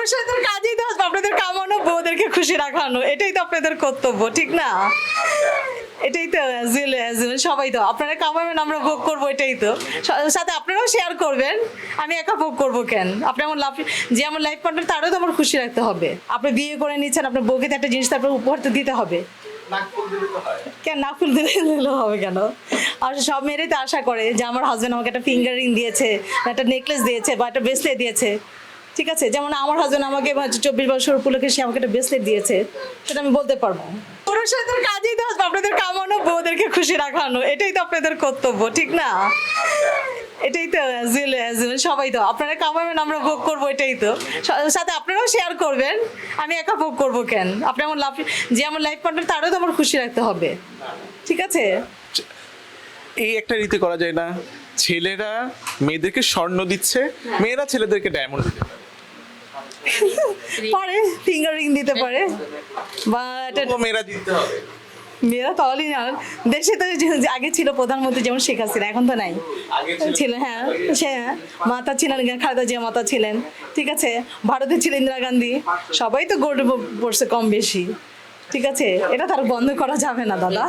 পুরুষদের কাজই তো আপনাদের কামানো, বউদেরকে খুশি রাখানো, এটাই তো আপনাদের কর্তব্য, ঠিক না? এটাই তো সবাই তো আপনারা কামাবেন, আমরা ভোগ করবো, এটাই তো। সাথে আপনারাও শেয়ার করবেন, আমি একা ভোগ করবো কেন? আপনি আমার লাভ, যে আমার লাইফ পার্টনার তারও তো আমার খুশি রাখতে হবে। আপনি বিয়ে করে নিচ্ছেন, আপনার বউকে তো একটা জিনিস তারপর উপহার তো দিতে হবে। কেন নাক ফুল দিলে হবে কেন? আর সব মেয়েরাই তো আশা করে যে আমার হাজবেন্ড আমাকে একটা ফিঙ্গার রিং দিয়েছে, একটা নেকলেস দিয়েছে, বা একটা ব্রেসলেট দিয়েছে, ঠিক আছে? যেমন আমার হাজবেন্ড আমাকে 24 বছর উপলক্ষে সে আমাকে একটা ব্রেসলেট দিয়েছে, সেটা আমি বলতে পারবো। পুরুষদের কাজই তো আপনাদের কামানো, বউদেরকে খুশি রাখানো, এটাই তো আপনাদের কর্তব্য, ঠিক না? এটাই তো সবাই তো আপনারা কামাবেন, আমরা ভোগ করবো, এটাই তো। সাথে আপনারাও শেয়ার করবেন, আমি একা ভোগ করবো কেন? আপনি আমার লাভ, যে আমার লাইফ পার্টনার তারও তো আমার খুশি রাখতে হবে, ঠিক আছে? এই একটা রীতি করা যায় না, ছেলেরা মেয়েদেরকে স্বর্ণ দিচ্ছে, মেয়েরা ছেলেদেরকে ডায়মন্ড দিতে পারে। পারে, ফিঙ্গার রিং দিতে পারে, বা তবুও মেয়েরা দিতে হবে। মেয়েরা তাহলেই না। দেশে তো যে আগে ছিল প্রধানমন্ত্রী যেমন শেখ হাসিনা, এখন তো নাই। ছিল, হ্যাঁ, সে মাতা ছিলেন, খালেদা জিয়া মাতা ছিলেন, ঠিক আছে? ভারতে ছিল ইন্দিরা গান্ধী, সবাই তো গোল্ড পড়ছে কম বেশি, ঠিক আছে? এটা তার বন্ধ করা যাবে না দাদা।